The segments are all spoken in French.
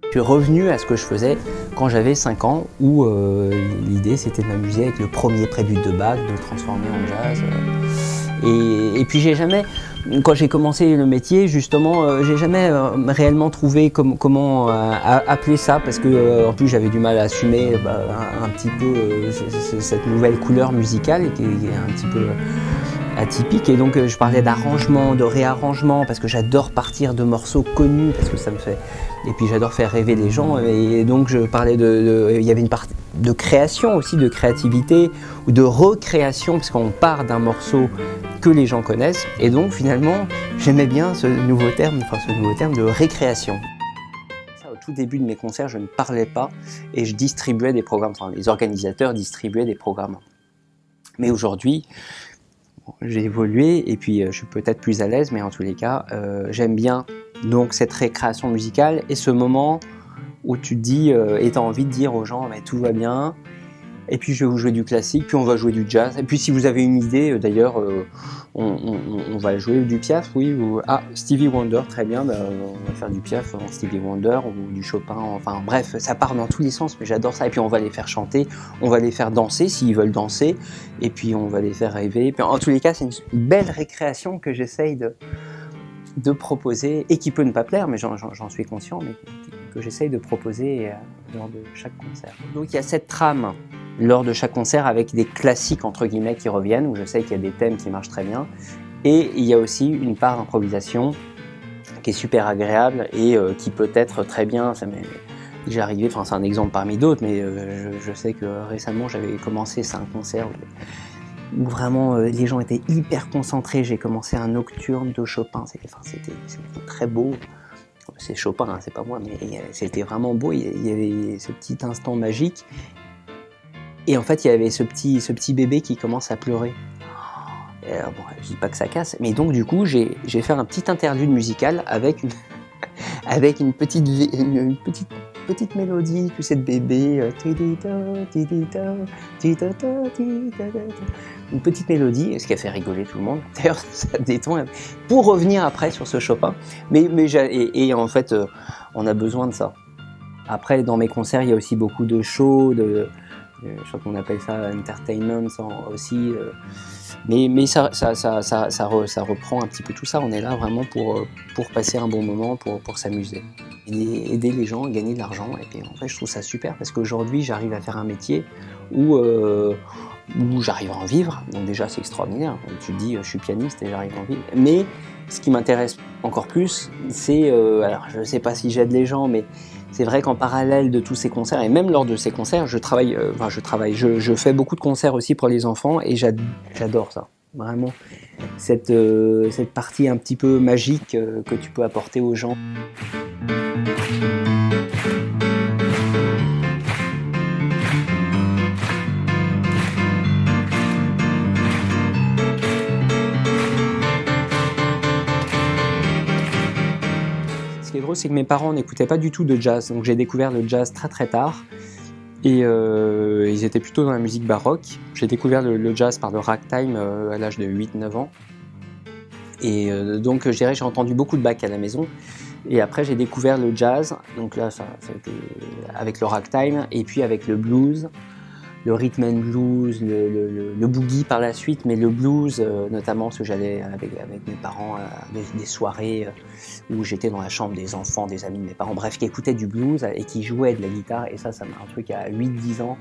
Je suis revenu à ce que je faisais quand j'avais 5 ans, où l'idée c'était de m'amuser avec le premier prélude de Bach, de le transformer en jazz. Et puis j'ai jamais, quand j'ai commencé le métier, justement, j'ai jamais réellement trouvé comment appeler ça, parce que en plus j'avais du mal à assumer un petit peu cette nouvelle couleur musicale qui est un petit peu atypique, et donc je parlais d'arrangement, de réarrangement, parce que j'adore partir de morceaux connus, parce que ça me fait, et puis j'adore faire rêver les gens, et donc je parlais il y avait une partie de création aussi, de créativité ou de recréation, parce qu'on part d'un morceau que les gens connaissent, et donc finalement j'aimais bien ce nouveau terme de récréation. Au tout début de mes concerts, je ne parlais pas et je distribuais des programmes, enfin les organisateurs distribuaient des programmes. Mais aujourd'hui, j'ai évolué et puis je suis peut-être plus à l'aise, mais en tous les cas, j'aime bien donc cette récréation musicale et ce moment où tu te dis et tu as envie de dire aux gens tout va bien, et puis je vais vous jouer du classique, puis on va jouer du jazz, et puis si vous avez une idée, d'ailleurs, on va jouer du Piaf, oui, ou Stevie Wonder, très bien, on va faire du Piaf en Stevie Wonder, ou du Chopin, enfin bref, ça part dans tous les sens, mais j'adore ça, et puis on va les faire chanter, on va les faire danser s'ils veulent danser, et puis on va les faire rêver, puis en tous les cas, c'est une belle récréation que j'essaye de proposer, et qui peut ne pas plaire, mais j'en suis conscient, mais que j'essaye de proposer lors de chaque concert. Donc il y a cette trame lors de chaque concert avec des classiques entre guillemets qui reviennent, où je sais qu'il y a des thèmes qui marchent très bien, et il y a aussi une part d'improvisation qui est super agréable et qui peut être très bien, ça m'est déjà arrivé, enfin c'est un exemple parmi d'autres, mais je sais que récemment j'avais commencé, c'est un concert où vraiment les gens étaient hyper concentrés, j'ai commencé un nocturne de Chopin, c'était très beau. C'est Chopin, hein, c'est pas moi, mais c'était vraiment beau, il y avait ce petit instant magique. Et en fait, il y avait ce petit bébé qui commence à pleurer. Alors, bon, je dis pas que ça casse, mais donc du coup, j'ai fait un petit interlude musical avec une petite mélodie, tu sais, de bébé. Une petite mélodie, ce qui a fait rigoler tout le monde. D'ailleurs, ça détend. Pour revenir après sur ce Chopin, et en fait, on a besoin de ça. Après, dans mes concerts, il y a aussi beaucoup de shows, je crois qu'on appelle ça entertainment aussi, mais ça reprend un petit peu tout ça. On est là vraiment pour passer un bon moment, pour s'amuser. Et aider les gens à gagner de l'argent. Et puis en fait, je trouve ça super parce qu'aujourd'hui, j'arrive à faire un métier où j'arrive à en vivre. Donc déjà, c'est extraordinaire. Tu te dis, je suis pianiste et j'arrive à en vivre. Mais ce qui m'intéresse encore plus, c'est, alors je ne sais pas si j'aide les gens, mais c'est vrai qu'en parallèle de tous ces concerts, et même lors de ces concerts, je fais beaucoup de concerts aussi pour les enfants, et j'adore ça. Vraiment, cette partie un petit peu magique que tu peux apporter aux gens. Ce qui est drôle, c'est que mes parents n'écoutaient pas du tout de jazz, donc j'ai découvert le jazz très très tard, et ils étaient plutôt dans la musique baroque. J'ai découvert le jazz par le ragtime à l'âge de 8-9 ans, et donc je dirais j'ai entendu beaucoup de Bach à la maison, et après j'ai découvert le jazz, donc là ça a été avec le ragtime, et puis avec le blues, le rhythm and blues, le boogie par la suite, mais le blues, notamment parce que j'allais avec mes parents à des soirées où j'étais dans la chambre des enfants, des amis de mes parents, bref, qui écoutaient du blues et qui jouaient de la guitare, et ça m'a un truc à 8-10 ans.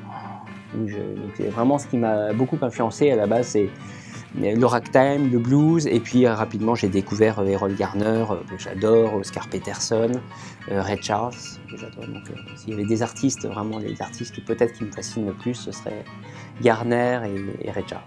Donc c'est vraiment ce qui m'a beaucoup influencé à la base, c'est le ragtime, le blues, et puis rapidement j'ai découvert Errol Garner, que j'adore, Oscar Peterson, Ray Charles, que j'adore. Donc s'il y avait des artistes, vraiment les artistes qui peut-être qui me fascinent le plus, ce serait Garner et Ray Charles.